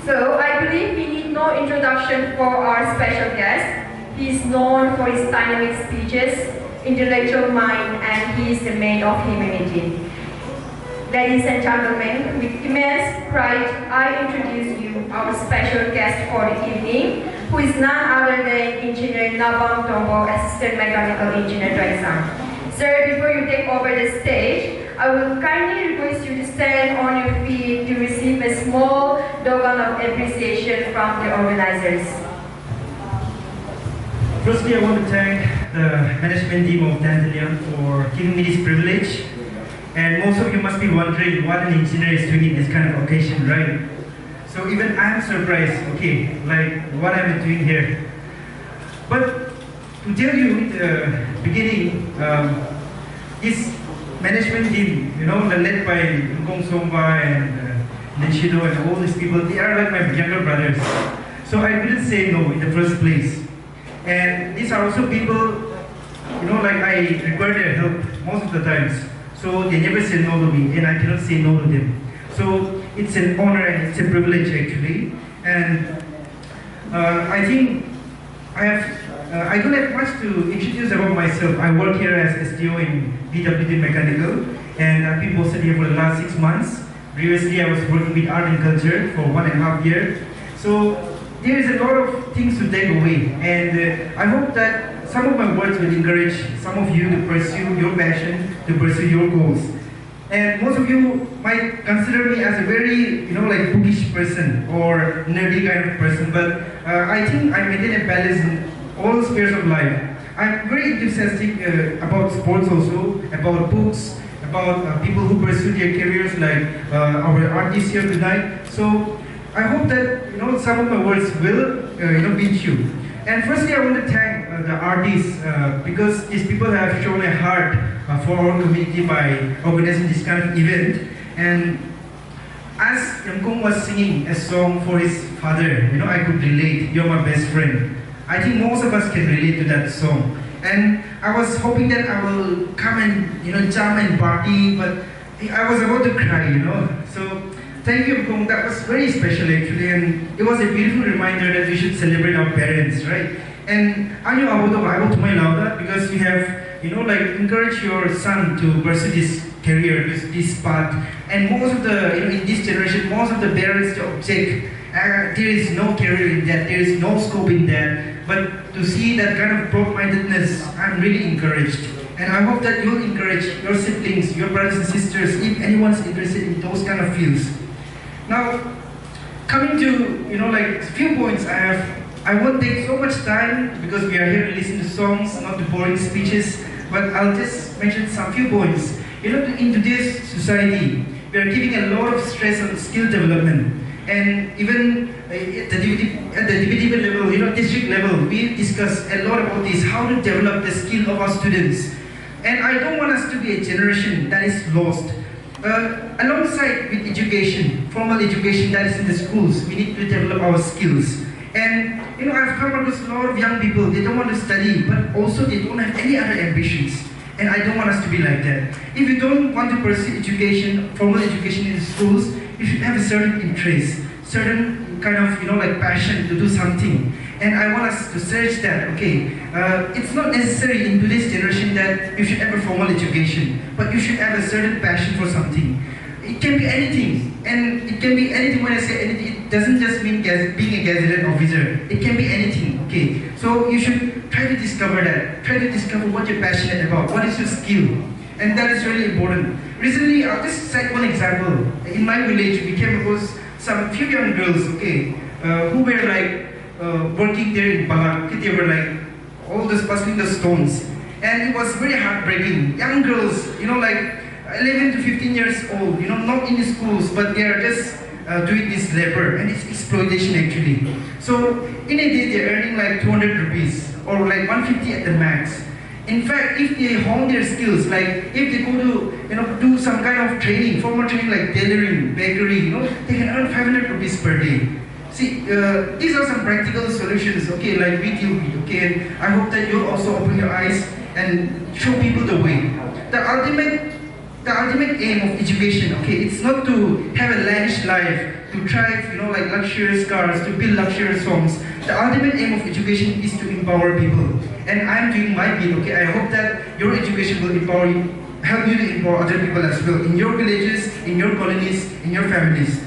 So I believe we need no introduction for our special guest. He is known for his dynamic speeches, intellectual mind, and he is the man of humanity. Ladies and gentlemen, with immense pride, I introduce you our special guest for the evening, who is none other than Engineer Nabum Tombou, Assistant Mechanical Engineer Daisan. Sir, before you take over the stage, I will kindly request you to stand on your feet to receive a small token of appreciation from the organizers. Firstly, I want to thank the management team of Dandelion for giving me this privilege. And most of you must be wondering what an engineer is doing in this kind of occasion, right? So even I'm surprised, okay, like what I'm doing here. But to tell you in the beginning, this management team, led by Ngong Somba and Nishido and all these people, they are like my younger brothers. So I couldn't say no in the first place. And these are also people, like I require their help most of the times. So they never say no to me, and I cannot say no to them. So it's an honor and it's a privilege actually. And I think I don't have much to introduce about myself. I work here as STO in BWD Mechanical, and I've been posted here for the last 6 months. Previously, I was working with art and culture for 1.5 years. So there is a lot of things to take away, and I hope that some of my words will encourage some of you to pursue your passion, to pursue your goals. And most of you might consider me as a very, like bookish person or nerdy kind of person, but I think I maintain a balance in all spheres of life. I'm very enthusiastic about sports also, about books, about people who pursue their careers like our artists here tonight. So I hope that some of my words will reach you. And firstly, I want to thank the artists because these people have shown a heart for our community by organizing this kind of event. And as Yamkong was singing a song for his father, I could relate. You're my best friend. I think most of us can relate to that song. And I was hoping that I will come and jam and party, but I was about to cry, So thank you, Yamkong. That was very special actually, and it was a beautiful reminder that we should celebrate our parents, right? And Anyo Abo to my lauda because you have, encourage your son to pursue this career, this path. And most of the, in this generation, most of the parents object. There is no career in that, there is no scope in that. But to see that kind of broad-mindedness, I'm really encouraged. And I hope that you'll encourage your siblings, your brothers and sisters, if anyone's interested in those kind of fields. Now, coming to, a few points I won't take so much time because we are here to listen to songs, not to boring speeches, but I'll just mention some few points. In today's society, we are giving a lot of stress on skill development. And even at the DPTV level, district level, we discuss a lot about this, how to develop the skill of our students. And I don't want us to be a generation that is lost. Alongside with education, formal education that is in the schools, we need to develop our skills. And I've come across a lot of young people, they don't want to study, but also they don't have any other ambitions. And I don't want us to be like that. If you don't want to pursue education, formal education in the schools, you should have a certain interest, certain kind of, passion to do something. And I want us to search that, okay, it's not necessary in today's generation that you should have a formal education, but you should have a certain passion for something. It can be anything, and it can be anything. When I say anything, it doesn't just mean being a gazetted officer. It can be anything, okay? So you should try to discover that. Try to discover what you're passionate about, what is your skill. And that is really important. Recently, I'll just cite one example. In my village, we came across some few young girls, okay, who were like working there in Balak. They were like all this bustling the stones. And it was very heartbreaking. Young girls, like 11 to 15 years old, not in the schools, but they are just doing this labor, and it's exploitation actually. So in a day, they're earning like 200 rupees or like 150 at the max. In fact, if they hone their skills, like if they go to do some kind of training, formal training like tailoring, bakery, they can earn 500 rupees per day. See, these are some practical solutions, okay, like we deal with, okay, and I hope that you'll also open your eyes and show people the way. The ultimate aim of education, okay, it's not to have a lavish life, to drive, like luxurious cars, to build luxurious homes. The ultimate aim of education is to empower people. And I'm doing my bit, okay? I hope that your education will empower you, help you to empower other people as well, in your villages, in your colonies, in your families.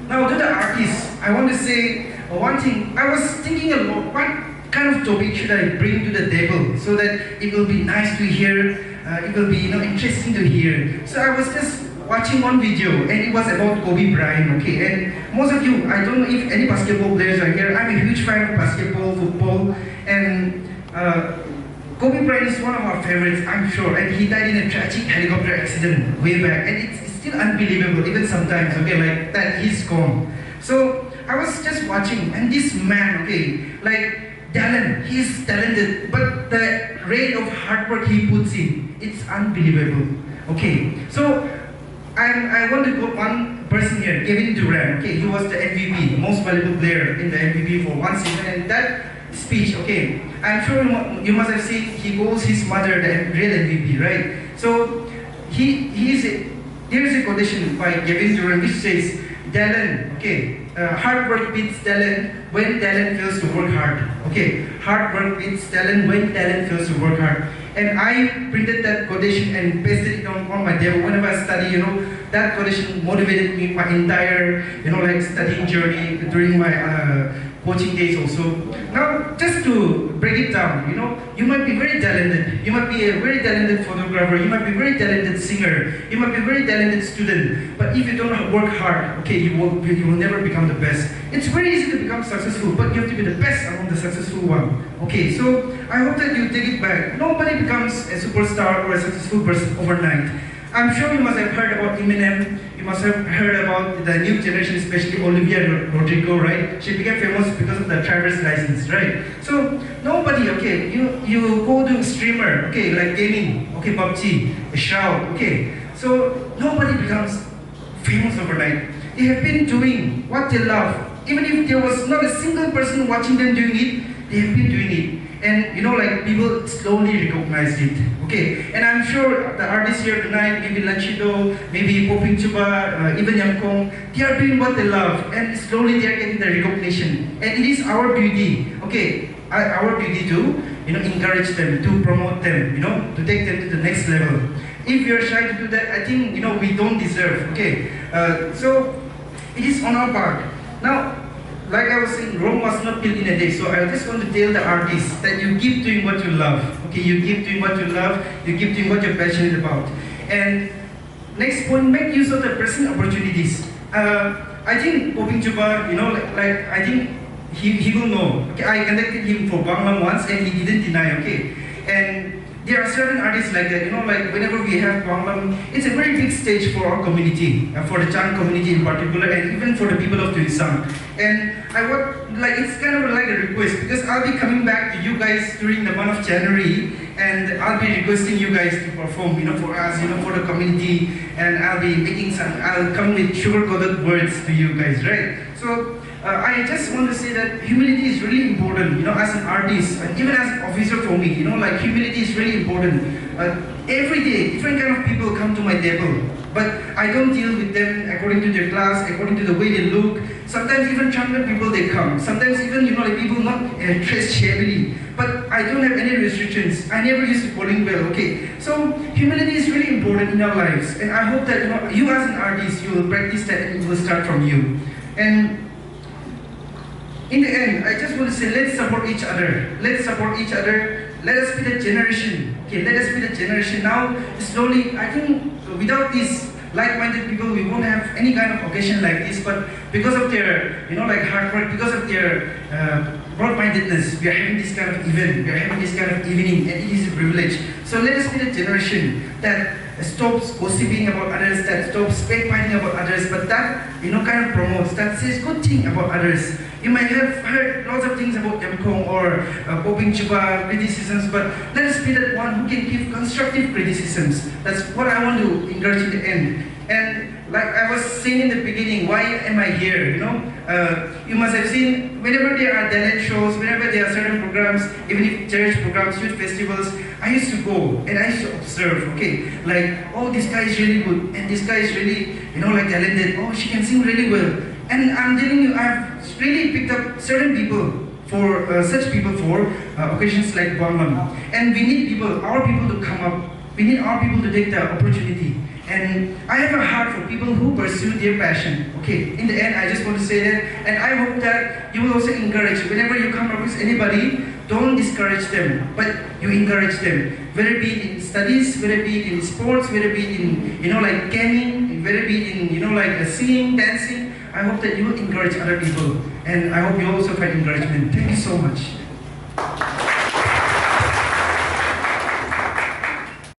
Now, to the artists, I want to say one thing. I was thinking about what kind of topic should I bring to the table so that it will be nice to hear, it will be interesting to hear. So I was just watching one video and it was about Kobe Bryant, okay? And most of you, I don't know if any basketball players are here. I'm a huge fan of basketball, football, and Kobe Bryant is one of our favorites, I'm sure, and he died in a tragic helicopter accident way back, and it's still unbelievable, even sometimes, okay, like that he's gone. So I was just watching, and this man, okay, like Dandelion, he's talented, but the rate of hard work he puts in, it's unbelievable, okay? So I want to quote one person here, Kevin Durant, okay, he was the MVP, most valuable player in the MVP for one season, and that speech, okay, I'm sure you must have seen, he calls his mother the real MVP, right? So there is a quotation by Kevin Durant which says, Dandelion, okay, hard work beats talent when talent fails to work hard. Okay, hard work beats talent when talent fails to work hard. And I printed that quotation and pasted it on my table whenever I study, that quotation motivated me my entire, like studying journey during my coaching days also. Now, just to break it down, you might be very talented. You might be a very talented photographer. You might be a very talented singer. You might be a very talented student. But if you don't work hard, okay, you will never become the best. It's very easy to become successful, but you have to be the best among the successful one. Okay, so I hope that you take it back. Nobody becomes a superstar or a successful person overnight. I'm sure you must have heard about Eminem. You must have heard about the new generation, especially Olivia Rodrigo, right? She became famous because of the driver's license, right? So nobody, okay, you go to streamer, okay, like gaming, okay, PUBG, Shroud, okay. So nobody becomes famous overnight. They have been doing what they love. Even if there was not a single person watching them doing it, they have been doing it. And like people slowly recognized it, okay? And I'm sure the artists here tonight, maybe Lanchito, maybe Poping Chuba, even Yangkong, they are doing what they love, and slowly they are getting the recognition. And it is our duty, okay? Our duty to, encourage them, to promote them, to take them to the next level. If you're shy to do that, I think, we don't deserve, okay? So it is on our part. Now, like I was saying, Rome was not built in a day. So I just want to tell the artists that you keep doing what you love. Okay, you keep doing what you love, you keep doing what you're passionate about. And next point, make use of the present opportunities. I think Poping Chuba, I think he will know. Okay, I contacted him for Bangla once and he didn't deny, okay? And there are certain artists like that, like whenever we have Bangla, it's a very big stage for our community, for the Chan community in particular, and even for the people of Turisang. And I want, it's kind of like a request, because I'll be coming back to you guys during the month of January, and I'll be requesting you guys to perform, for us, for the community, and I'll be making I'll come with sugar-coated words to you guys, right? So, I just want to say that humility is really important, as an artist, and even as an officer for me, humility is really important. Every day, different kind of people come to my table, but I don't deal with them according to their class, according to the way they look. Sometimes even trumpet people, they come. Sometimes even, people not dressed shabbily, but I don't have any restrictions. I never used to calling well, okay? So, humility is really important in our lives, and I hope that, you as an artist, you will practice that and it will start from you. And in the end, I just want to say, let's support each other. Let's support each other. Let us be the generation. Okay, let us be the generation. Now, slowly, I think without these like-minded people, we won't have any kind of occasion like this. But because of their, hard work, because of their broad-mindedness, we are having this kind of event. We are having this kind of evening, and it is a privilege. So let us be the generation that stops gossiping about others, that stops backbiting about others, but that, kind of promotes, that says good thing about others. You might have heard lots of things about Yamkong or Poping Chuba criticisms, but let us be that one who can give constructive criticisms. That's what I want to encourage in the end. And like I was saying in the beginning, why am I here, you must have seen, whenever there are talent shows, whenever there are certain programs, even if church programs, youth festivals, I used to go and I used to observe, okay, like, oh, this guy is really good, and this guy is really, talented, oh, she can sing really well. And I'm telling you, I've really picked up certain people for such people for occasions like Banglam. And we need people, our people to come up. We need our people to take the opportunity. And I have a heart for people who pursue their passion. Okay, in the end, I just want to say that, and I hope that you will also encourage, whenever you come across anybody, don't discourage them, but you encourage them. Whether it be in studies, whether it be in sports, whether it be in, like gaming, whether it be in, like singing, dancing, I hope that you will encourage other people. And I hope you also find encouragement. Thank you so much.